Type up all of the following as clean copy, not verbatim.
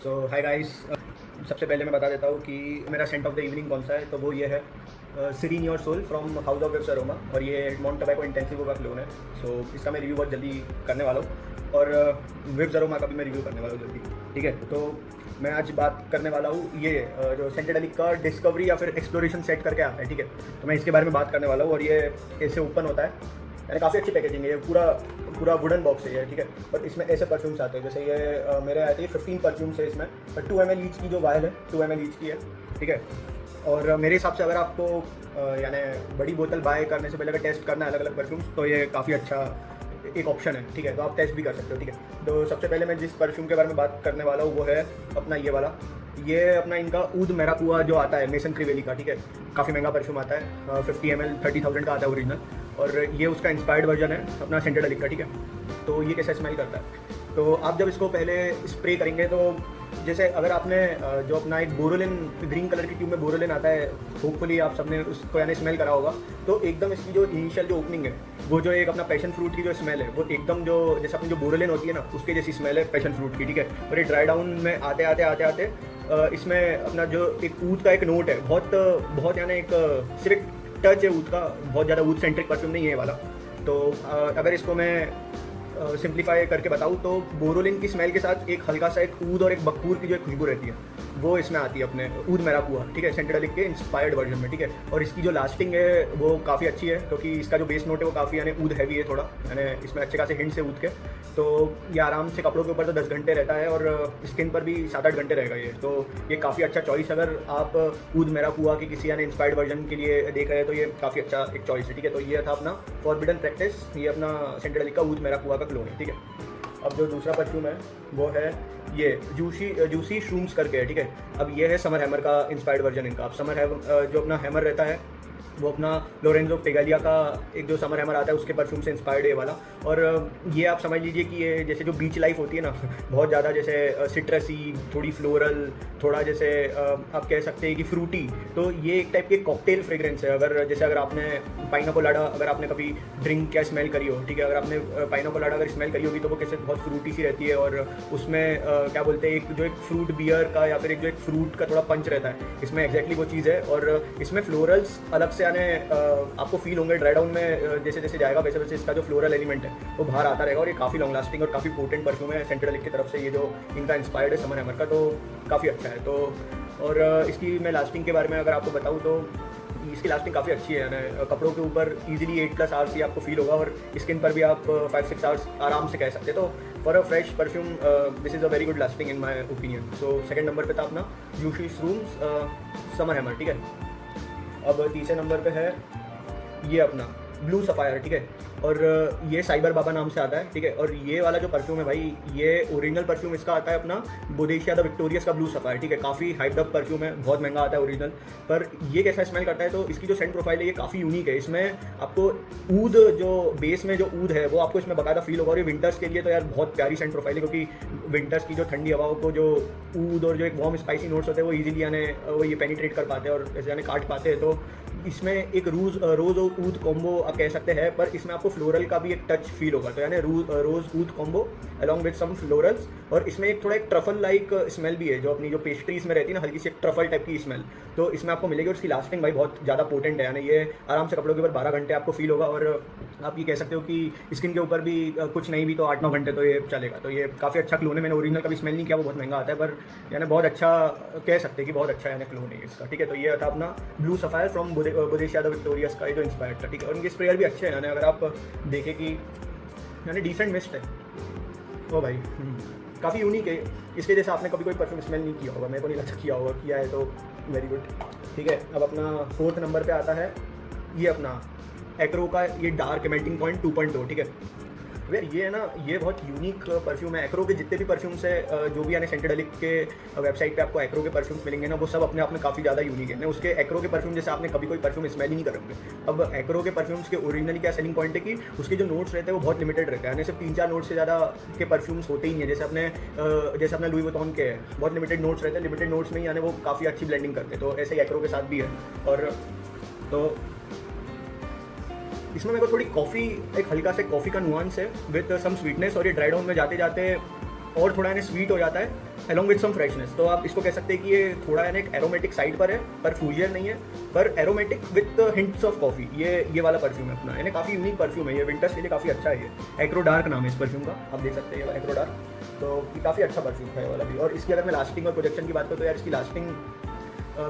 सो hi guys, सबसे पहले मैं बता देता हूँ कि मेरा सेंट ऑफ द इवनिंग कौन सा है। तो वो ये है serene your soul from House of Webs aroma, और ये एडमॉन्ड टबैको इंटेंसिव का क्लोन है। सो इसका मैं रिव्यू बहुत जल्दी करने वाला हूँ, और वेब्स अरोमा का भी मैं रिव्यू करने वाला हूँ जल्दी। ठीक है, तो मैं आज बात करने वाला हूँ ये जो सेंटेडेलिक का डिस्कवरी या फिर एक्सप्लोरेशन सेट करके आता है। ठीक है, तो मैं इसके बारे में बात करने वाला हूँ। और ये ऐसे ओपन होता है, यानी काफ़ी अच्छी पैकेजिंग है। ये पूरा पूरा वुडन बॉक्स है ये। ठीक है, बट इसमें ऐसे परफ्यूम्स आते हैं, जैसे ये मेरे आते हैं 15 परफ्यूम्स है इसमें, पर 2 ml ईच की जो वायल है 2 ml ईच की है। ठीक है, और मेरे हिसाब से अगर आपको यानी बड़ी बोतल बाय करने से पहले अगर टेस्ट करना है अलग अलग परफ्यूम्स, तो ये काफ़ी अच्छा एक ऑप्शन है। ठीक है, तो आप टेस्ट भी कर सकते हो। ठीक है, तो सबसे पहले मैं जिस परफ्यूम के बारे में बात करने वाला हूँ वो है अपना ये वाला। ये अपना इनका ऊद मेराकुआ जो आता है मेसन क्रिवेली का। ठीक है, काफ़ी महंगा परफ्यूम आता है, 50 ml 30,000 का आता है ओरिजिनल, और ये उसका इंस्पायर्ड वर्जन है अपना सेंटेडेलिक का। ठीक है, तो ये कैसा स्मेल करता है, तो आप जब इसको पहले स्प्रे करेंगे तो जैसे अगर आपने जो अपना एक बोरोलिन ग्रीन कलर की ट्यूब में बोरोलिन आता है, होपफुली आप सबने उसको यानी स्मेल करा होगा, तो एकदम इसकी जो इनिशियल जो ओपनिंग है, वो जो एक अपना पैशन फ्रूट की जो स्मेल है, वो एकदम जो जैसे अपनी जो बोरोलिन होती है ना, उसके जैसी स्मेल है पैशन फ्रूट की। ठीक है, और ये ड्राई डाउन में आते आते आते आते इसमें अपना जो एक ऊद का एक नोट है, बहुत बहुत यानी एक सिर्फ टच है ऊद का, बहुत ज़्यादा ऊद सेंट्रिक परफ्यूम नहीं है ये वाला। तो अगर इसको मैं सिंप्लीफाई करके बताऊँ तो बोरोलिन की स्मेल के साथ एक हल्का सा एक ऊद और एक बखूर की जो एक खुशबू रहती है, वो इसमें आती है अपने ऊद मेराकुआ। ठीक है, सेंटेडेलिक के इंस्पायर्ड वर्जन में। ठीक है, और इसकी जो लास्टिंग है वो काफ़ी अच्छी है, क्योंकि इसका जो बेस नोट है वो काफ़ी यानी ऊद हैवी है थोड़ा, यानी इसमें अच्छे खासे हिंट्स है ऊद के। तो ये आराम से कपड़ों के ऊपर तो 10 घंटे रहता है, और स्किन पर भी 7-8 घंटे रहेगा ये। तो ये काफ़ी अच्छा चॉइस, अगर आप ऊद मेराकुआ की किसी यानी इंस्पायर्ड वर्जन के लिए देख रहे हैं तो ये काफ़ी अच्छा एक चॉइस है। ठीक है, तो ये था अपना फॉरबिडन प्रैक्टिस, ये अपना सेंटेडेलिक का ऊद मेराकुआ का क्लोन है। ठीक है, अब जो दूसरा परफ्यूम है वो है ये जूसी श्रूम्स करके है। ठीक है, अब ये है समर हैमर का इंस्पायर्ड वर्जन इनका। अब समर हैमर जो अपना हैमर रहता है वो अपना लोरेंजो पेगालिया का एक जो समर हैमर आता है उसके परफ्यूम से इंस्पायर्ड है ये वाला। और ये आप समझ लीजिए कि ये जैसे जो बीच लाइफ होती है ना, बहुत ज़्यादा जैसे सिट्रसी, थोड़ी फ्लोरल, थोड़ा जैसे आप कह सकते हैं कि फ्रूटी, तो ये एक टाइप के कॉकटेल फ्रेग्रेंस है। अगर जैसे अगर आपने पाइनाकोलाडा अगर आपने कभी ड्रिंक या स्मेल करी हो, ठीक है, अगर आपने पाइनाकोलाडा अगर स्मेल करी होगी तो वो कैसे बहुत फ्रूटी सी रहती है, और उसमें क्या बोलते हैं एक जो एक फ्रूट बियर का या फिर एक जो एक फ्रूट का थोड़ा पंच रहता है, इसमें एग्जैक्टली वो चीज़ है। और इसमें फ्लोरल्स अलग से आने आपको फील होंगे ड्राई डाउन में, जैसे जैसे जाएगा वैसे वैसे इसका जो फ्लोरल एलिमेंट है वो बाहर आता रहेगा। और ये काफ़ी लॉन्ग लास्टिंग और काफ़ी पोटेंट परफ्यूम है सेंटेडेलिक की तरफ से, ये जो इनका इंस्पायर्ड है समर हैमर का, तो काफ़ी अच्छा है। तो और इसकी मैं लास्टिंग के बारे में अगर आपको बताऊँ तो इसकी लास्टिंग काफ़ी अच्छी है, यानी कपड़ों के ऊपर इजीली 8+ आवर्स ही आपको फील होगा, और स्किन पर भी आप 5-6 आवर्स आराम से कह सकते हैं। तो for a fresh perfume this is a very good lasting in my opinion. So second number पे था अपना जूसी श्रूम्स समर हैमर। ठीक है, अब तीसरे नंबर पे है ये अपना ब्लू सफ़ायर। ठीक है, और ये साइबर बाबा नाम से आता है। ठीक है, और ये वाला जो परफ्यूम है भाई, ये ओरिजिनल परफ्यूम इसका आता है अपना बोडेशिया द विक्टोरियस का ब्लू सफ़ायर। ठीक है, काफ़ी हाइप्ड अप परफ्यूम है, बहुत महंगा आता है ओरिजिनल, पर ये कैसा स्मेल करता है, तो इसकी जो सेंट प्रोफाइल है ये काफ़ी यूनिक है। इसमें आपको ऊद जो बेस में जो ऊद है वो आपको इसमें बकायदा फील होगा, और ये विंटर्स के लिए तो यार बहुत प्यारी सेंट प्रोफाइल है, क्योंकि विंटर्स की जो ठंडी हवाओं को जो ऊद और जो एक वार्म स्पाइसी नोट्स होते हैं वो ईजिली यानी वो ये पेनिट्रेट कर पाते हैं और जैसे यानी काट पाते हैं। तो इसमें एक रोज़ और ऊद कॉम्बो आप कह सकते हैं, पर इसमें आपको फ्लोरल का भी एक टच फील होगा, तो यानी rose oud combo along with some florals. और इसमें एक थोड़ा एक ट्रफल लाइक स्मेल भी है, जो अपनी जो पेस्ट्रीज में रहती है ना, हल्की सी एक ट्रफल टाइप की स्मेल, तो इसमें आपको मिलेगी। और इसकी लास्टिंग भाई बहुत ज़्यादा पोटेंट है, यानी ये आराम से कपड़ों के ऊपर 12 घंटे आपको फील होगा, और आप ये कह सकते हो कि स्किन के ऊपर भी कुछ नहीं भी तो 8-9 घंटे तो ये चलेगा। तो ये काफ़ी अच्छा क्लोन है, मैंने ओरिजिनल कभी स्मेल नहीं किया, वो बहुत महंगा आता है, पर यानी बहुत अच्छा कह सकते हैं कि बहुत अच्छा यानी क्लोन है इसका। ठीक है, तो ये था अपना blue sapphire from Boadicea the victorious का, ये जो इंस्पायर्ड था। ठीक है, और इनके स्प्रेयर भी अच्छे हैं, यानी अगर आप देखें कि यानी डिसेंट मिस्ट है ओ भाई, काफ़ी यूनिक है। इसके जैसे आपने कभी कोई परफ्यूम स्मेल नहीं किया होगा, मेरे को नहीं लगता किया होगा, किया है तो वेरी गुड। ठीक है, अब अपना फोर्थ नंबर पे आता है ये अपना एक्रो का ये डार्क मेल्टिंग पॉइंट 2.2। ठीक है, यार ये है ना, ये बहुत यूनिक परफ्यूम है। एक्रो के जितने भी परफ्यूम्स है जो भी यानी सेंटेडेलिक के वेबसाइट पे आपको एक्रो के परफ्यूम्स मिलेंगे ना, वो सब अपने आप में काफ़ी ज़्यादा यूनिक है ना। उसके एक्रो के परफ्यूम जैसे आपने कभी कोई परफ्यूम स्मेल ही नहीं करोगे। अब एक्रो के परफ्यूम्स के ओरिजिनली क्या सेलिंग पॉइंट है कि उसके जो नोट्स रहते हैं वो बहुत लिमिटेड रहते हैं, यानी सिर्फ 3-4 नोट्स से ज़्यादा के परफ्यूम्स होते ही नहीं है। जैसे अपने लुई वुइटन के बहुत लिमिटेड नोट्स रहते हैं, लिमिटेड नोट्स में ही यानी वो काफ़ी अच्छी ब्लेंडिंग करते हैं, तो ऐसे ही एक्रो के साथ भी है। और तो इसमें मेरे को थोड़ी कॉफ़ी, एक हल्का से कॉफ़ी का नुआंस है विद सम स्वीटनेस, और ये ड्राई डाउन में जाते जाते और थोड़ा यानी स्वीट हो जाता है अलॉन्ग विद सम फ्रेशनेस। तो आप इसको कह सकते हैं कि ये थोड़ा यानी एक एरोमेटिक साइड पर है, पर फ्यूजियर नहीं है, पर aromatic with hints of coffee. ये वाला परफ्यूम है अपना, यानी काफ़ी यूनिक परफ्यूम है ये, विंटर्स के लिए काफ़ी अच्छा है ये। एक्रो डार्क नाम है इस परफ्यूम का, आप देख सकते हैं ये एक्रो डार्क। तो ये काफ़ी अच्छा परफ्यूम है ये वाला भी। और इसकी अगर मैं लास्टिंग और प्रोजेक्शन की बात करूँ तो यार इसकी लास्टिंग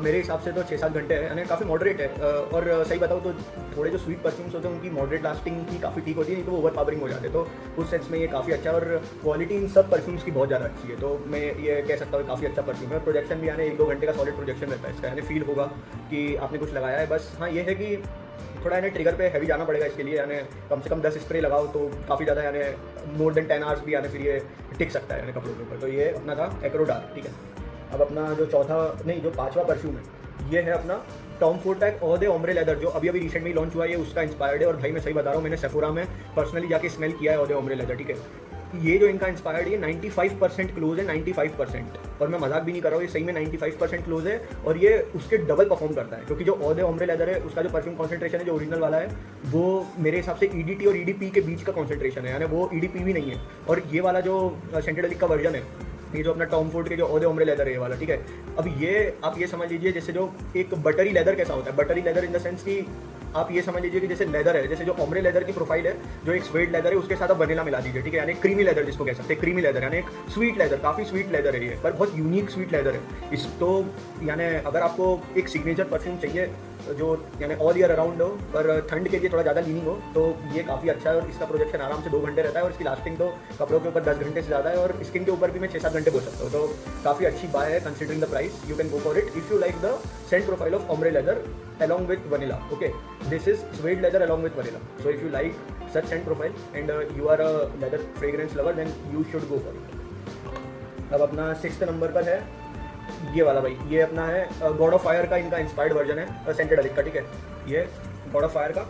मेरे हिसाब से तो 6-7 घंटे है, यानी काफ़ी मॉडरेट है। और सही बताऊँ तो थोड़े जो स्वीट परफ्यूम्स होते हैं उनकी मॉडरेट लास्टिंग की काफ़ी ठीक होती है, नहीं तो वो ओवर पावरिंग हो जाते हैं। तो उस सेंस में ये काफ़ी अच्छा है और क्वालिटी इन सब परफ्यूम्स की बहुत ज़्यादा अच्छी है। तो मैं ये कह सकता हूँ काफ़ी अच्छा परफ्यूम है। प्रोजेक्शन भी यानी 1-2 घंटे का सॉलिड प्रोजेक्शन रहता है इसका, यानी फील होगा कि आपने कुछ लगाया है। बस हाँ ये है कि थोड़ा यानी ट्रिगर पे हैवी जाना पड़ेगा इसके लिए, यानी कम से कम 10 स्प्रे लगाओ तो काफ़ी ज़्यादा यानी मोर देन 10 आवर्स भी यानी फिर ये टिक सकता है यानी कपड़ों के ऊपर। तो ये अपना था एक्रो डार्क, ठीक है। अब अपना जो जो 5वां परफ्यूम है ये है अपना टॉम फोर्ड का एक ऑदे ओम्ब्रे लेदर, जो अभी रिसेंट में लॉन्च हुआ है, ये उसका इंस्पायर्ड है। और भाई मैं सही बता रहा हूँ, मैंने सेफोरा में पर्सनली जाके स्मेल किया है ऑदे ओम्ब्रे लेदर, ठीक है। ये जो इनका इंस्पायर्ड है 95% क्लोज है, 95%। और मैं मजाक भी नहीं कर रहा हूँ, ये सही में 95% क्लोज है और ये उसके डबल परफॉर्म करता है। क्योंकि जो ऑदे ओम्ब्रे लेदर है उसका जो परफ्यूम कॉन्सेंट्रेशन है जो ओरिजिनल वाला है वो मेरे हिसाब से EDT और EDP के बीच का कॉन्सेंट्रेशन है, यानी वो EDP भी नहीं है। और ये वाला जो सेंटेडलिक का वर्जन है, ये जो अपना टॉम फोर्ड के जो ऑदे ओम्ब्रे लेदर है ये वाला, ठीक है। अब ये आप ये समझ लीजिए जैसे जो एक बटरी लेदर कैसा होता है, buttery leather in the sense कि आप ये समझ लीजिए कि जैसे लेदर है, जैसे जो ओम्ब्रे लेदर की प्रोफाइल है, जो एक स्वेट लेदर है उसके साथ आप वनीला मिला दीजिए, ठीक है। यानी क्रीमी लेदर जिसको कह सकते हैं, क्रीमी लेदर यानी एक स्वीट लेदर, काफ़ी स्वीट लेदर है ये, पर बहुत यूनिक स्वीट लेदर है इस। तो यानी अगर आपको एक सिग्नेचर परफ्यूम चाहिए जो यानी ऑल ईयर अराउंड हो पर ठंड के लिए थोड़ा ज़्यादा लीनिंग हो, तो ये काफ़ी अच्छा है। और इसका प्रोजेक्शन आराम से 2 घंटे रहता है और इसकी लास्टिंग तो कपड़ों के ऊपर 10 घंटे से ज़्यादा है और स्किन के ऊपर भी मैं 6-7 घंटे बोल सकता हूँ। तो काफ़ी अच्छी बाय है considering the price, you can go for it if you like the Saint profile of ombre leather along with vanilla. Okay, this is suede leather along with vanilla. So if you like such scent profile and you are a leather fragrance lover, then you should go for it. अब अपना 6th number पर है ये वाला भाई, ये अपना है गॉड ऑफ फायर का इनका इंस्पायर्ड वर्जन है सेंटेड अलिक का, ठीक है। ये गॉड ऑफ फायर का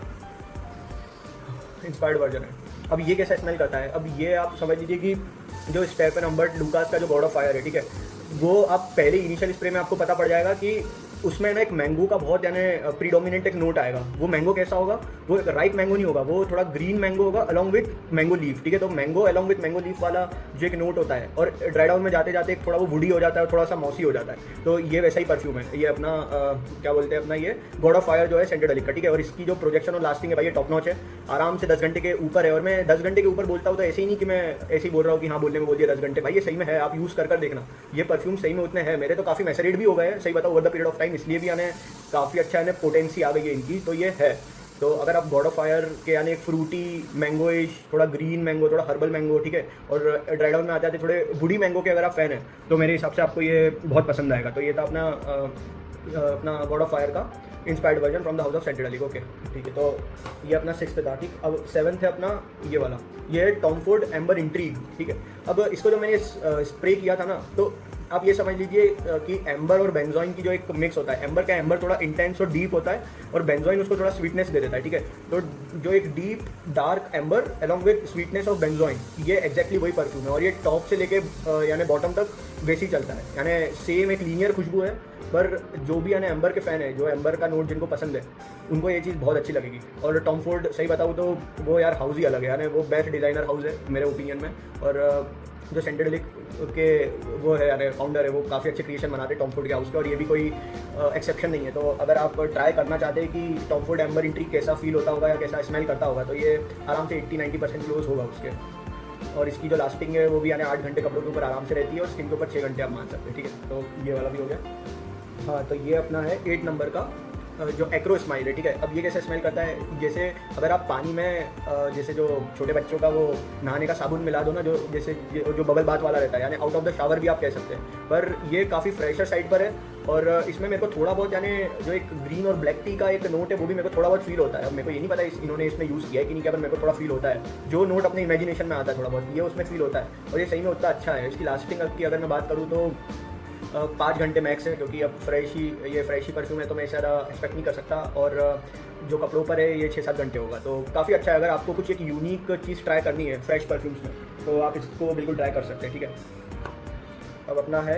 इंस्पायर्ड वर्जन है। अब ये कैसा स्मेल करता है, अब ये आप समझ लीजिए कि जो स्टेफन हम्बर्ट लूकास का जो गॉड ऑफ फायर है, ठीक है, वो आप पहले इनिशियल स्प्रे में आपको पता पड़ जाएगा कि उसमें ना एक मैंगो का बहुत यानी प्रीडोमिनेंट एक नोट आएगा। वो मैंगो कैसा होगा, वो राइप मैंगो नहीं होगा, वो थोड़ा ग्रीन मैंगो होगा अलॉन्ग विथ मैंगो लीफ, ठीक है। तो mango along with mango leaf वाला जो एक नोट होता है और ड्राई डाउन में जाते जाते थोड़ा वो वुडी हो जाता है और थोड़ा सा मॉसी हो जाता है। तो ये वैसा ही परफ्यूम है ये अपना क्या बोलते हैं अपना ये गॉड ऑफ फायर जो है सेंटेड अलिक का, ठीक है। और इसकी जो प्रोजेक्शन और लास्टिंग है भाई ये टॉप नॉच है, आराम से 10 घंटे के ऊपर है। और मैं 10 घंटे के ऊपर बोलता हूँ तो ऐसे ही नहीं कि मैं ऐसे ही बोल रहा हूँ कि हाँ बोलने में बोल दिया 10 घंटे, भाई ये सही में है, आप यूज़ कर देखना। ये परफ्यूम सही में उतने हैं, मेरे तो काफ़ी मैसेरेट भी हो गए हैं सही बताओ over the period of time, इसलिए भी आने काफ़ी अच्छा है, पोटेंसी आ गई है इनकी। तो ये है, तो अगर आप गॉड ऑफ फायर के यानी एक फ्रूटी मैंगोइश, थोड़ा ग्रीन मैंगो, थोड़ा हर्बल मैंगो, ठीक है, और ड्राई डाउन में आते आते थोड़े वुडी मैंगो के अगर आप फैन हैं तो मेरे हिसाब से आपको ये बहुत पसंद आएगा। तो ये था अपना गॉड ऑफ फायर का inspired version from the house of scented अलिक, ओके ठीक है। तो ये अपना 6th था, ठीक। अब 7th है अपना ये वाला, ये है टॉम फोर्ड एम्बर इंट्रीग, ठीक है। अब इसको जो मैंने स्प्रे किया था ना, तो आप ये समझ लीजिए कि एम्बर और बेंजोइन की जो एक मिक्स होता है, एम्बर का एम्बर थोड़ा इंटेंस और डीप होता है और बेंजोइन उसको थोड़ा स्वीटनेस दे देता है, ठीक है। तो जो एक deep dark amber along with sweetness of benzoin, ये एक्जैक्टली वही परफ्यूम है। और ये टॉप से लेके यानी बॉटम तक वैसे ही चलता है, यानी सेम एक लीनियर खुशबू है। पर जो भी यानी एम्बर के फ़ैन है, जो एम्बर का नोट जिनको पसंद है, उनको ये चीज़ बहुत अच्छी लगेगी। और टॉम फोर्ड सही बताऊँ तो वो यार हाउस ही अलग है, यानी वो बेस्ट डिज़ाइनर हाउस है मेरे ओपिनियन में। और जो सेंटेड अलिक के वो है यानी फाउंडर है, वो काफ़ी अच्छे क्रिएशन बनाते हैं टॉम फोर्ड के हाउस के, और ये भी कोई एक्सेप्शन नहीं है। तो अगर आप ट्राई करना चाहते हैं कि टॉम फोर्ड एम्बर इंट्रीग कैसा फील होता होगा या कैसा स्मेल करता होगा, तो ये आराम से 80-90% क्लोज होगा उसके। और इसकी जो लास्टिंग है वो भी यानी 8 घंटे कपड़ों के ऊपर आराम से रहती है और स्किन के ऊपर 6 घंटे आप मान सकते हैं, ठीक है। तो ये वाला भी हो गया। हाँ, तो ये अपना है 8 नंबर का जो एक्रो स्माइल है, ठीक है। अब ये कैसे स्मेल करता है, जैसे अगर आप पानी में जैसे जो छोटे बच्चों का वो नहाने का साबुन मिला दो ना, जो जैसे जो बबल बाथ वाला रहता है, यानी आउट ऑफ द शावर भी आप कह सकते हैं, पर ये काफ़ी फ्रेशर साइड पर है। और इसमें मेरे को थोड़ा बहुत यानी जो एक ग्रीन और ब्लैक टी का एक नोट है वो भी मेरे को थोड़ा बहुत फील होता है। अब मेरे को ये नहीं पता इन्होंने इसमें यूज़ किया है कि नहीं किया, पर मेरे को थोड़ा फील होता है। जो नोट अपने इमेजिनेशन में आता है थोड़ा बहुत, ये उसमें फील होता है और ये सही में उतना अच्छा है। इसकी लास्टिंग की अगर मैं बात करूँ तो 5 घंटे मैक्स है, क्योंकि अब फ्रेश ही परफ्यूम है तो मैं ज़्यादा एक्सपेक्ट नहीं कर सकता। और जो कपड़ों पर है ये 6-7 घंटे होगा, तो काफ़ी अच्छा है। अगर आपको कुछ एक यूनिक चीज़ ट्राई करनी है फ्रेश परफ्यूम्स में तो आप इसको बिल्कुल ट्राई कर सकते हैं, ठीक है। अब अपना है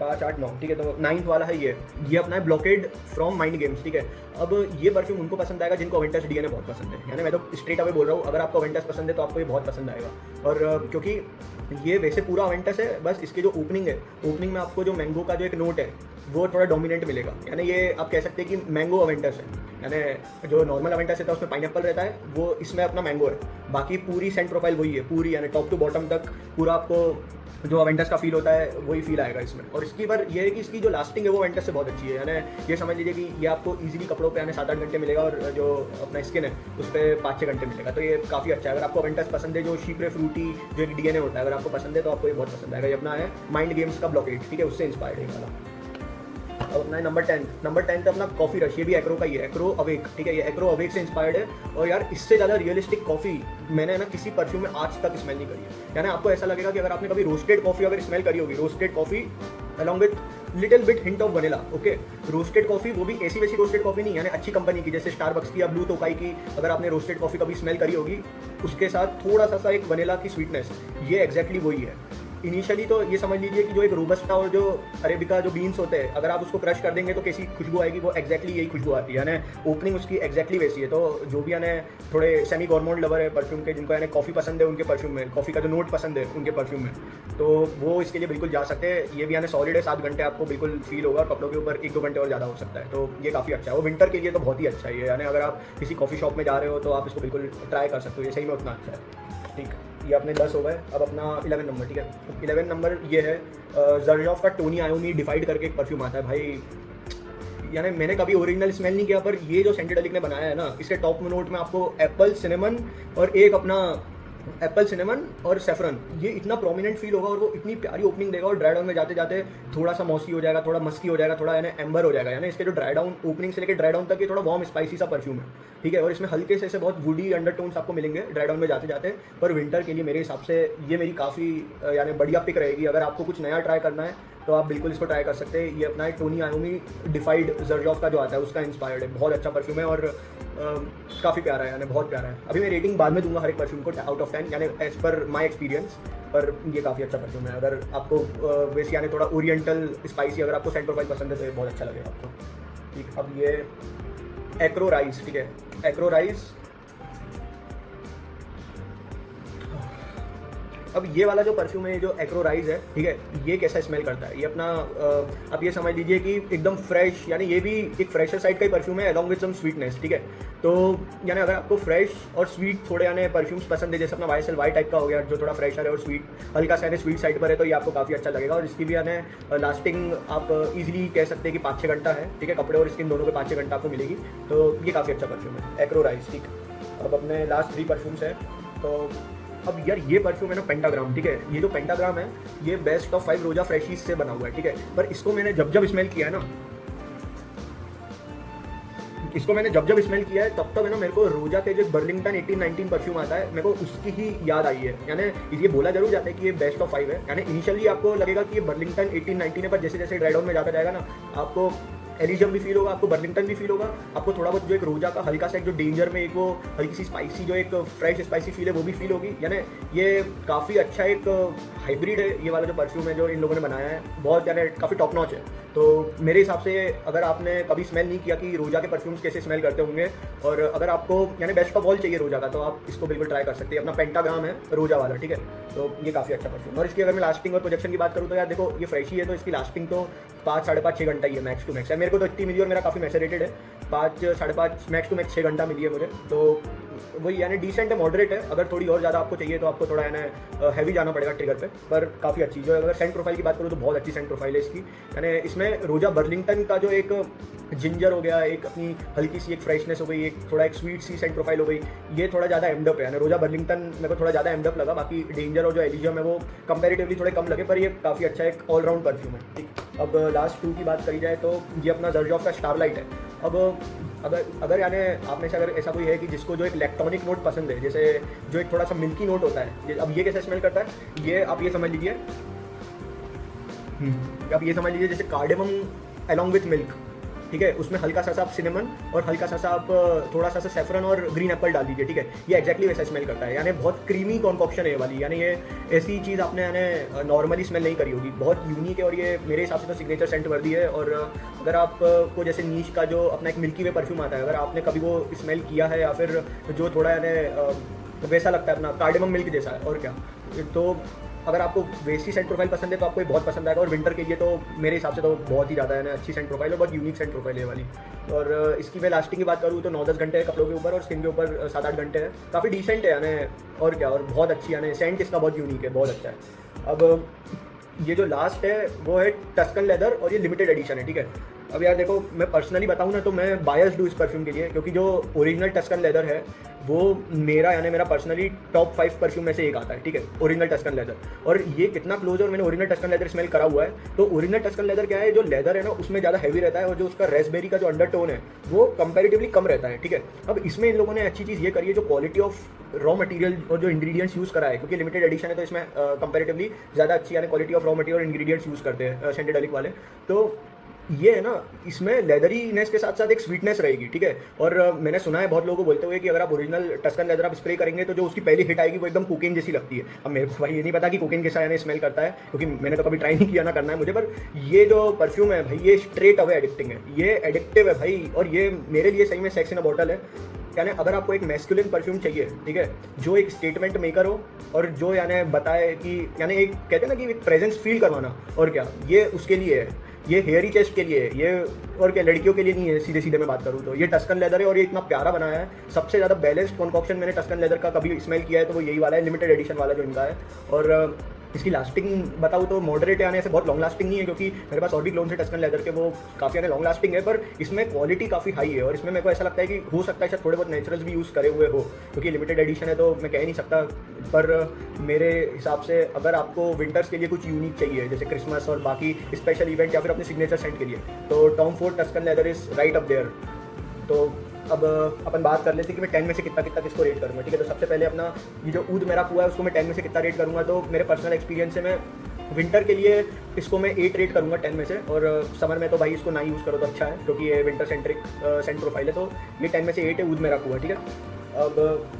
5, 8, 9, ठीक है। तो 9th वाला है ये अपना है ब्लॉकेड फ्रॉम माइंड गेम्स, ठीक है। अब ये परफ्यूम उनको पसंद आएगा जिनको अवेंटस डीएनए बहुत पसंद है, यानी मैं तो स्ट्रेट अवे बोल रहा हूँ, अगर आपको अवेंटस पसंद है तो आपको ये बहुत पसंद आएगा। और क्योंकि ये वैसे पूरा अवेंटस है, बस इसके जो ओपनिंग है, ओपनिंग में आपको जो मैंगो का जो एक नोट है वो थोड़ा डोमिनेंट मिलेगा। यानी ये आप कह सकते हैं कि मैंगो अवेंटस है। यानी जो नॉर्मल अवेंटस रहता है उसमें पाइनएप्पल रहता है, वो इसमें अपना मैंगो है। बाकी पूरी सेंट प्रोफाइल वही है, पूरी यानी टॉप टू बॉटम तक पूरा आपको जो अवेंटस का फील होता है वही फील आएगा इसमें। और इसकी पर ये है कि इसकी जो लास्टिंग है वो अवेंटस से बहुत अच्छी है। यानी ये समझ लीजिए कि ये आपको इजीली कपड़ों पे आने 7-8 घंटे मिलेगा, और जो अपना स्किन है उस पर 5-6 घंटे मिलेगा। तो ये काफ़ी अच्छा है। अगर आपको अवेंटस पसंद है, जो शीप्रे फ्रूटी जो एक डीएनए होता है, अगर आपको पसंद है तो आपको ये बहुत पसंद आएगा। ये अपना है माइंड गेम्स का ब्लॉकेट, ठीक है, उससे इंस्पायर्ड है वाला। अब अपना है नंबर 10 अपना कॉफ़ी रश, ये भी एक्रो का ही है, एक्रो अवेक, ठीक है, ये एक्रो अवेक से इंस्पायर्ड है। और यार इससे ज़्यादा रियलिस्टिक कॉफ़ी मैंने ना किसी परफ्यूम में आज तक स्मेल नहीं करी है। यानी आपको ऐसा लगेगा कि अगर आपने कभी रोस्टेड कॉफ़ी अगर स्मेल करी होगी, roasted coffee along with little bit hint of vanilla, okay, roasted coffee, वो भी ऐसी वैसी रोस्टेड कॉफ़ी नहीं, यानी अच्छी कंपनी की, जैसे स्टारबक्स की या ब्लू टोकाई की। अगर आपने रोस्टेड कॉफ़ी कभी स्मेल करी होगी, उसके साथ थोड़ा सा एक वनीला की स्वीटनेस, ये एग्जैक्टली वही है। इनिशियली तो ये समझ लीजिए कि जो एक रोबस्टा और जो अरेबिका जो बीन्स होते हैं, अगर आप उसको क्रश कर देंगे तो कैसी खुशबू आएगी, वो एक्जैक्टली यही खुशबू आती है। यानी ओपनिंग उसकी एक्जैक्टली वैसी है। तो जो भी यानी थोड़े सेमी गॉर्मोंड लवर है परफ्यूम के, जिनको यानी कॉफ़ी पसंद है उनके परफ्यूम में, कॉफ़ी का जो नोट पसंद है उनके परफ्यूम में, तो वो इसके लिए बिल्कुल जा सकते हैं। ये भी यानी सॉलिड है, 7 घंटे आपको बिल्कुल फील होगा, और कपड़ों के ऊपर 1-2 घंटे और ज़्यादा हो सकता है। तो ये काफ़ी अच्छा है। वो विंटर के लिए तो बहुत ही अच्छा है ये। यानी अगर आप किसी कॉफ़ी शॉप में जा रहे हो तो आप इसको बिल्कुल ट्राई कर सकते हो, ये सही में उतना अच्छा है। ठीक, ये अपने 10 हो गए। अब अपना 11 नंबर, ठीक है, 11 नंबर ये है ज़र्जॉफ का टोनी आयोमी डिफाइड करके एक परफ्यूम आता है भाई। यानी मैंने कभी ओरिजिनल स्मेल नहीं किया, पर ये जो सेंटेडेलिक ने बनाया है ना, इसके टॉप नोट में आपको एप्पल, सिनेमन और एक अपना एप्पल, सिनेमन और सेफ्रन, ये इतना प्रोमिनेंट फील होगा और वो इतनी प्यारी ओपनिंग देगा। और ड्राई डाउन में जाते जाते थोड़ा सा मॉसी हो जाएगा, थोड़ा मस्की हो जाएगा, थोड़ा यानी एम्बर हो जाएगा। यानी इसके जो ड्राई डाउन ओपनिंग से लेकर ड्राई डाउन तक ये थोड़ा वार्म स्पाइसी सा परफ्यूम है, ठीक है। और इसमें हल्के से बहुत वुडी अंडरटोन्स आपको मिलेंगे ड्राई डाउन में जाते जाते। पर विंटर के लिए मेरे हिसाब से ये मेरी काफ़ी यानी बढ़िया पिक रहेगी। अगर आपको कुछ नया ट्राई करना है तो आप बिल्कुल इसको ट्राई कर सकते हैं। ये अपना एक टोनी आयोमी डिफाइड ज़र्जॉफ का जो आता है उसका इंस्पायर्ड है। बहुत अच्छा परफ्यूम है और काफ़ी प्यारा है, यानी बहुत प्यारा है। अभी मैं रेटिंग बाद में दूंगा हर एक परफ्यूम को आउट ऑफ 10, यानी एज पर माई एक्सपीरियंस। पर ये काफ़ी अच्छा परफ्यूम है। अगर आपको वैसे यानी थोड़ा ओरिएंटल स्पाइसी, अगर आपको सेंट प्रोफाइल पसंद है तो ये बहुत अच्छा लगेगा आपको। ठीक, अब ये एक्रो राइस, ठीक है, एक्रो राइस। अब ये वाला जो परफ्यूम है, जो एक्रो राइज है, ठीक है, ये कैसा स्मेल करता है, ये अपना आप ये समझ लीजिए कि एकदम फ्रेश, यानी ये भी एक फ्रेशर साइड का ही परफ्यूम है अलॉन्ग विद सम स्वीटनेस, ठीक है। तो यानी अगर आपको फ्रेश और स्वीट थोड़े यानी परफ्यूम्स पसंद है, जैसे अपना YSL वाई टाइप का हो गया जो थोड़ा फ्रेशर है और स्वीट, हल्का सा यानी स्वीट साइड पर है, तो ये आपको काफ़ी अच्छा लगेगा। और इसकी भी यानी लास्टिंग आप इजीली कह सकते हैं कि 5-6 घंटा है, ठीक है, कपड़े और स्किन दोनों पे 5-6 घंटा आपको मिलेगी। तो ये काफ़ी अच्छा परफ्यूम है एक्रो राइज, ठीक। अब अपने लास्ट 3 परफ्यूम्स है। तो अब यार ये परफ्यूम है ना पेंटाग्राम, ठीक है, ये जो पेंटाग्राम है ये बेस्ट ऑफ 5 रोजा फ्रेशीज से बना हुआ है, ठीक है। पर इसको मैंने जब स्मेल किया है ना, इसको मैंने जब स्मेल किया है तब है ना मेरे को रोजा के जो बर्लिंगटन 1819 परफ्यूम आता है, मेरे को उसकी ही याद आई है। यानी ये बोला जरूर जाता है कि ये बेस्ट ऑफ 5 है। यानी इनिशियली आपको लगेगा कि ये बर्लिंगटन 1819 है, पर जैसे जैसे ड्राई डाउन में जाता जाएगा ना, आपको एलिजम भी फील होगा, आपको बर्लिंगटन भी फील होगा, आपको थोड़ा बहुत जो एक रोजा का हल्का सा एक जो डेंजर में एक वो हल्की सी स्पाइसी जो एक फ्रेश स्पाइसी फील है वो भी फील होगी। यानी ये काफ़ी अच्छा एक हाइब्रिड है ये वाला जो परफ्यूम है जो इन लोगों ने बनाया है, बहुत यानी काफ़ी टॉप नॉच है। तो मेरे हिसाब से अगर आपने कभी स्मेल नहीं किया कि रोजा के परफ्यूम्स कैसे स्मेल करते होंगे, और अगर आपको यानी बेस्ट ऑफ ऑल चाहिए रोजा का, तो आप इसको बिल्कुल ट्राई कर सकते हैं। अपना पेंटाग्राम है रोजा वाला, ठीक है, तो ये काफ़ी अच्छा परफ्यूम। और इसकी अगर मैं लास्टिंग और प्रोजेक्शन की बात करूँ तो यार देखो ये फ्रेशी है, तो इसकी लास्टिंग तो 5-5.5-6 घंटा ही है मैक्स टू मैक्स है। मेरे को तो इतनी मिली और मेरा काफ़ी मैचरेटेड है, 5-5.5 मैक्स टू मैक्स 6 घंटा मिली है मुझे। तो वही यानी डिसेंट है, मॉडरेट है। अगर थोड़ी और ज़्यादा आपको चाहिए तो आपको थोड़ा यानी हैवी जाना पड़ेगा ट्रिगर पे, पर काफ़ी अच्छी। जो अगर सेंट प्रोफाइल की बात करूँ तो बहुत अच्छी सेंट प्रोफाइल है इसकी। यानी इसमें रोजा बर्लिंगटन का जो एक जिंजर हो गया, एक अपनी हल्की सी एक फ्रेशनेस हो गई, एक थोड़ा एक स्वीट सी सेंट प्रोफाइल हो गई, ये थोड़ा ज़्यादा एमडअप है। यानी रोजा बर्लिंगटन मेरे को थोड़ा ज़्यादा एमडअप लगा, बाकी डेंजर और जो एलिजियम है वो कंपेरेटिवली थोड़े कम लगे, पर ये काफ़ी अच्छा एक ऑलराउंड परफ्यूम है, ठीक। अब लास्ट 2 की बात करी जाए तो ये अपना ज़र्जॉफ का स्टारलाइट है। अब अगर यानी आप में से अगर ऐसा कोई है कि जिसको जो एक इलेक्ट्रॉनिक नोट पसंद है, जैसे जो एक थोड़ा सा मिल्की नोट होता है, अब ये कैसे स्मेल करता है, ये आप ये समझ लीजिए, अब ये समझ लीजिए जैसे कार्डेमम अलॉन्ग विथ मिल्क, ठीक है, उसमें हल्का सा आप सिनेमन और हल्का सा आप थोड़ा सा सेफ्रन और ग्रीन एप्पल डाल दीजिए, ठीक है, ये एक्जैक्टली वैसा स्मेल करता है। यानी बहुत क्रीमी कॉन्कॉक्शन है ये वाली, यानी ये ऐसी चीज़ आपने यानी नॉर्मली स्मेल नहीं करी होगी, बहुत यूनिक है और ये मेरे हिसाब से तो सिग्नेचर सेंट वर्दी है। और अगर आपको जैसे नीश का जो अपना एक मिल्की वे परफ्यूम आता है, अगर आपने कभी वो स्मेल किया है या फिर जो थोड़ा यानी वैसा लगता है अपना कार्डेमम मिल्क जैसा है और क्या, तो अगर आपको वेस्टी सेंट प्रोफाइल पसंद है तो आपको ये बहुत पसंद आएगा, और विंटर के लिए तो मेरे हिसाब से तो बहुत ही ज़्यादा है ना अच्छी सेंट प्रोफाइल है, बहुत यूनिक सेंट प्रोफाइल है ये वाली। और इसकी मैं लास्टिंग की बात करूँ तो 9-10 घंटे है कपड़ों के ऊपर, और स्किन के ऊपर 7-8 घंटे है। काफ़ी डिसेंट है यानी, और क्या, और बहुत अच्छी यानी सेंट इसका बहुत यूनिक है, बहुत अच्छा है। अब ये जो लास्ट है वो है टस्कन लेदर, और ये लिमिटेड एडिशन है, ठीक है। अब यार देखो, मैं पर्सनली बताऊँ ना तो मैं बायस्ड हूँ इस परफ्यूम के लिए, क्योंकि जो ओरिजिनल टस्कन लेदर है वो मेरा पर्सनली टॉप 5 परफ्यूम में से एक आता है, ठीक है, ओरिजिनल टस्कन लेदर। और ये कितना क्लोज है, और मैंने ओरिजिनल टस्कन लेदर स्मेल करा हुआ है, तो ओरिजिनल टस्कन लेदर क्या है, जो लेदर है ना उसमें ज़्यादा हैवी रहता है, और जो उसका रेसबेरी का जो अंडरटोन है वो कंपैरेटिवली कम रहता है, ठीक है। अब इसमें इन लोगों ने अच्छी चीज़ ये करी है, जो क्वालिटी ऑफ रॉ मटेरियल और जो इंग्रीडियंट्स यूज़ करा है, क्योंकि लिमिटेड एडिशन है तो इसमें कंपैरेटिवली ज़्यादा अच्छी यानी क्वालिटी ऑफ रॉ मटेरियल और इंग्रीडियंट्स यूज़ करते हैं सेंटेडलिक वाले। तो ये है ना, इसमें लेदरीनेस के साथ साथ एक स्वीटनेस रहेगी, ठीक है। और मैंने सुना है बहुत लोगों को बोलते हुए कि अगर आप ओरिजिनल टस्कन लेदर आप स्प्रे करेंगे तो जो उसकी पहली हिट आएगी वो एकदम कोकेन जैसी लगती है। अब मेरे को भाई ये नहीं पता कि कोकेन कैसा यानी स्मेल करता है, क्योंकि मैंने तो कभी ट्राई नहीं किया, ना करना है मुझे, पर ये जो परफ्यूम है भाई ये स्ट्रेट अवे एडिक्टिंग है, ये एडिक्टिव है भाई, और ये मेरे लिए सही में सेक्स इन अ बॉटल है। यानी अगर आपको एक मैस्कुलिन परफ्यूम चाहिए, ठीक है, जो एक स्टेटमेंट मेकर हो, और जो यानी बताए कि यानी एक कहते हैं ना कि एक प्रेजेंस फील करवाना, और क्या, ये उसके लिए है, ये हेयरी चेस्ट के लिए है ये, और क्या लड़कियों के लिए नहीं है, सीधे सीधे मैं बात करूँ तो। ये टस्कन लेदर है और ये इतना प्यारा बनाया है, सबसे ज़्यादा बैलेंस्ड कॉन्कॉक्शन मैंने टस्कन लेदर का कभी स्मेल किया है तो वो यही वाला है, लिमिटेड एडिशन वाला जो इनका है। और इसकी लास्टिंग बताऊँ तो मॉडरेट है, यानी ऐसे बहुत लॉन्ग लास्टिंग नहीं है, क्योंकि मेरे पास और भी क्लोन्स है टस्कन लेदर के, वो काफ़ी यानी लॉन्ग लास्टिंग है, पर इसमें क्वालिटी काफ़ी हाई है। और इसमें मेरे को ऐसा लगता है कि हो सकता है शायद थोड़े बहुत नेचुरल्स भी यूज़ करे हुए हो, क्योंकि लिमिटेड एडिशन है तो मैं कह नहीं सकता, पर मेरे हिसाब से अगर आपको विंटर्स के लिए कुछ यूनिक चाहिए, जैसे क्रिसमस और बाकी स्पेशल इवेंट या फिर अपने सिग्नेचर सेंट के लिए, तो Tom Ford Tuscan leather is right up there. तो अब अपन बात कर लेते हैं कि मैं 10 में से कितना कितना किसको रेट करूँगा, ठीक है। तो सबसे पहले अपना ये जो ऊद मेरा हुआ है उसको मैं 10 में से कितना रेट करूँगा, तो मेरे पर्सनल एक्सपीरियंस से मैं विंटर के लिए इसको मैं 8 रेट करूँगा 10 में से, और समर में तो भाई इसको ना यूज़ करो तो अच्छा है, क्योंकि ये विंटर सेंट्रिक सेंट प्रोफाइल है, तो ये 10 में से 8 है ऊद मेरा हुआ, ठीक है। अब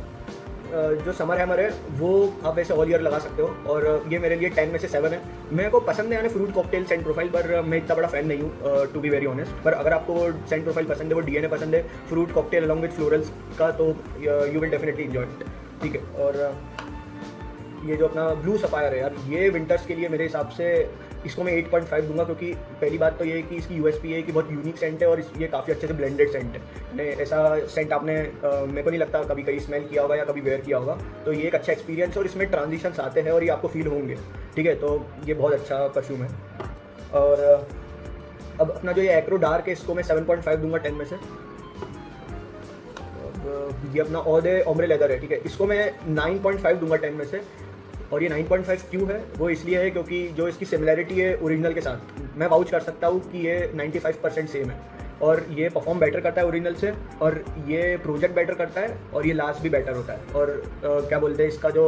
जो समर हैमर है वो आप वैसे ऑल ईयर लगा सकते हो, और ये मेरे लिए 10 में से 7 है। मेरे को पसंद है यानी फ्रूट कॉकटेल सेंट प्रोफाइल, पर मैं इतना बड़ा फैन नहीं हूँ टू बी वेरी ऑनेस्ट। पर अगर आपको वो सेंट प्रोफाइल पसंद है, वो डीएनए पसंद है fruit cocktail along with florals का, तो you will definitely enjoy it, ठीक है। और ये जो अपना ब्लू सफायर है यार, ये विंटर्स के लिए मेरे हिसाब से इसको मैं 8.5 दूंगा, क्योंकि पहली बात तो ये है कि इसकी यूएसपी है कि बहुत यूनिक सेंट है, और ये काफ़ी अच्छे से ब्लेंडेड सेंट है। ऐसा सेंट आपने मेरे को नहीं लगता कभी कहीं स्मेल किया होगा या कभी वेयर किया होगा, तो ये एक अच्छा एक्सपीरियंस, और इसमें ट्रांजिशंस आते हैं और ये आपको फील होंगे, ठीक है। तो ये बहुत अच्छा परफ्यूम है। और अब अपना जो ये एक्रो डार्क है इसको मैं 7.5 दूंगा 10 में से। ये अपना ऑडे ओम्ब्रे लेदर है, ठीक है, इसको मैं 9.5 दूंगा 10 में से। और ये 9.5 क्यों है, वो इसलिए है क्योंकि जो इसकी सिमिलैरिटी है ओरिजिनल के साथ, मैं वाउच कर सकता हूँ कि ये 95% सेम है, और ये परफॉर्म बेटर करता है ओरिजिनल से, और ये प्रोजेक्ट बेटर करता है, और ये लास्ट भी बेटर होता है, और क्या बोलते हैं, इसका जो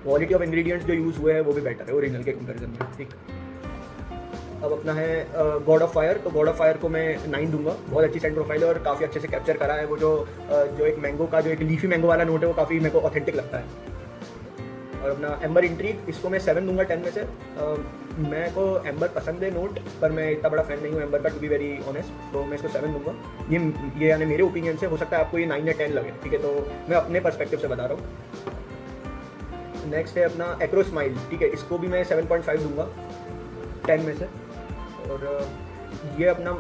क्वालिटी ऑफ इंग्रेडिएंट्स जो यूज़ हुए हैं वो भी बेटर है ओरिजिनल के कंपेरिजन में, ठीक। अब अपना है गॉड ऑफ फायर, तो गॉड ऑफ फायर को मैं 9 दूंगा, बहुत अच्छी सेंट प्रोफाइल है और काफ़ी अच्छे से कैप्चर करा है। वो जो एक मैंगो का जो एक लीफी मैंगो वाला नोट है वो काफ़ी मेरे को ऑथेंटिक लगता है। और अपना एम्बर इंट्रीग, इसको मैं 7 दूंगा 10 में से। मेरे को एम्बर पसंद है नोट, पर मैं इतना बड़ा फैन नहीं हूँ एम्बर का टू बी वेरी ऑनेस्ट, तो मैं इसको 7 दूंगा। ये यानी मेरे ओपिनियन से, हो सकता है आपको ये 9 या 10 लगे, ठीक है, तो मैं अपने पर्सपेक्टिव से बता रहा हूँ। नेक्स्ट है अपना एक्रो स्माइल, ठीक है, इसको भी मैं 7.5 दूंगा 10 में से। और ये अपना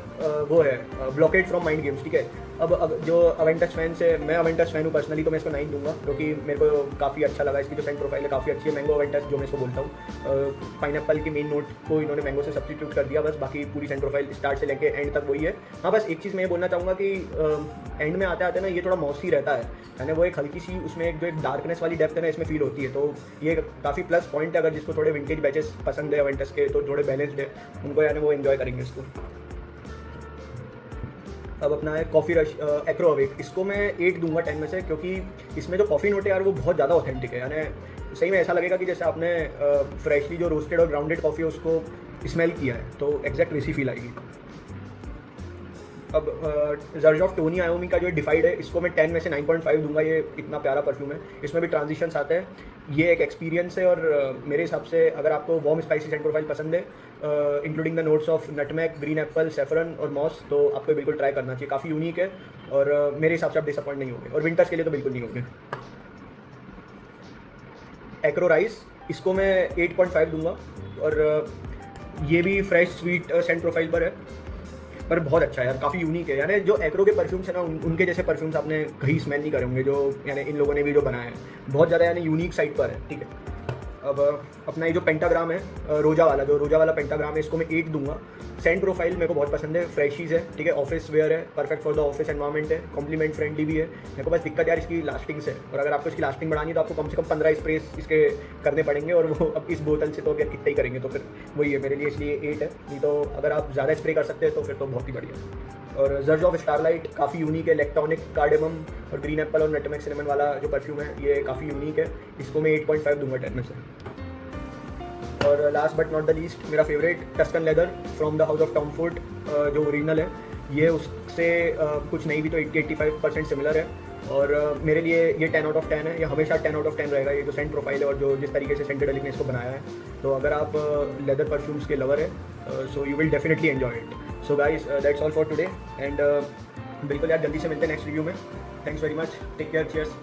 वो है ब्लॉकेड फ्रॉम माइंड गेम्स, ठीक है। अब जो अवेंटस फैन से, मैं अवेंटस फैन हूँ पर्सनली, तो मैं इसको 9 दूंगा, क्योंकि मेरे को काफ़ी अच्छा लगा। इसकी जो सेंट प्रोफाइल है काफ़ी अच्छी है, मैंगो अवेंटस जो मैं इसको बोलता हूँ। पाइनएप्पल के मेन नोट को इन्होंने मैंगो से सब्स्टिट्यूट कर दिया, बस बाकी पूरी सेंट प्रोफाइल स्टार्ट से लेके एंड तक वही है। हाँ, बस एक चीज़ मैं ये बोलना चाहूँगा कि एंड में आते आते ना ये थोड़ा मॉसी रहता है, यानी वो एक हल्की सी उसमें एक जो एक डार्कनेस वाली डेप्थ है ना इसमें फील होती है, तो ये काफ़ी प्लस पॉइंट है। अगर जिसको थोड़े विंटेज बैचेस पसंद है अवेंटस के, तो थोड़े बैलेंस्ड है उनको, यानी वो एंजॉय करेंगे इसको। अब अपना है कॉफ़ी रश एक्रो अवेक, इसको मैं 8 दूंगा 10 में से, क्योंकि इसमें जो कॉफ़ी नोट है यार वो बहुत ज़्यादा ऑथेंटिक है, यानी सही में ऐसा लगेगा कि जैसे आपने फ्रेशली जो रोस्टेड और ग्राउंडेड कॉफ़ी है उसको स्मेल किया है, तो एग्जैक्ट वैसी फील आएगी। अब जर्ज ऑफ टोनी आयोमी का जो डिफाइड है, इसको मैं 10 में से 9.5 दूंगा। ये इतना प्यारा परफ्यूम है, इसमें भी ट्रांजिशंस आते हैं, ये एक एक्सपीरियंस है। और मेरे हिसाब से अगर आपको वार्म स्पाइसी सेंट प्रोफाइल पसंद है, including the notes of nutmeg, green Apple, saffron और मॉस, तो आपको बिल्कुल ट्राई करना चाहिए, काफ़ी यूनिक है, और मेरे हिसाब से आप डिसअपॉइंट नहीं होंगे, और विंटर्स के लिए तो बिल्कुल नहीं होंगे। एक्रो राइस, इसको मैं 8.5 दूंगा। और ये भी फ्रेश स्वीट सेंट प्रोफाइल पर है, पर बहुत अच्छा है यार, काफ़ी यूनिक है। यानी जो एक्रो के परफ्यूम्स है ना, उनके जैसे परफ्यूम्स आपने कहीं स्मेल नहीं करे होंगे, जो यानी इन लोगों ने भी जो बनाया है बहुत ज़्यादा यानी यूनिक साइड पर है, ठीक है। अब अपना ये जो पेंटाग्राम है, रोजा वाला पेंटाग्राम है, इसको मैं 8 दूंगा। सेंट प्रोफाइल मेरे को बहुत पसंद है, फ्रेशीज है, ठीक है, ऑफिस वेयर है, perfect for the office environment है, कॉम्प्लीमेंट फ्रेंडली भी है। मेरे को बस दिक्कत यार इसकी लास्टिंग से, और अगर आपको इसकी लास्टिंग बढ़ानी है तो आपको कम से कम 15 स्प्रे इसके करने पड़ेंगे, और वो अब इस बोतल से तो अगर कितने ही करेंगे, तो फिर वही है मेरे लिए, इसलिए 8 है। नहीं तो अगर आप ज़्यादा स्प्रे कर सकते हैं तो फिर तो बहुत ही बढ़िया। और जर्ज ऑफ स्टारलाइट काफ़ी यूनिक है, इलेक्ट्रॉनिक कार्डेमम और ग्रीन एप्पल और नटमेग सिनेमन वाला जो परफ्यूम है, ये काफ़ी यूनिक है। इसको मैं 8.5 दूंगा 10 में से। और last but not the least, मेरा favourite Tuscan leather from the house of Tom Ford, जो ओरिजिनल है, ये उससे कुछ नहीं भी तो 80-85% सिमिलर है। और मेरे लिए ये 10 आउट ऑफ 10 है, ये हमेशा 10 आउट ऑफ 10 रहेगा, ये जो सेंट प्रोफाइल है और जो जिस तरीके से सेंटेड अली ने इसको बनाया है। तो अगर आप लेदर परफ्यूम्स के लवर है, so you will definitely enjoy it. So guys, that's all for today, and बिल्कुल यार जल्दी से मिलते हैं नेक्स्ट रिव्यू में। Thanks very much, take care, cheers.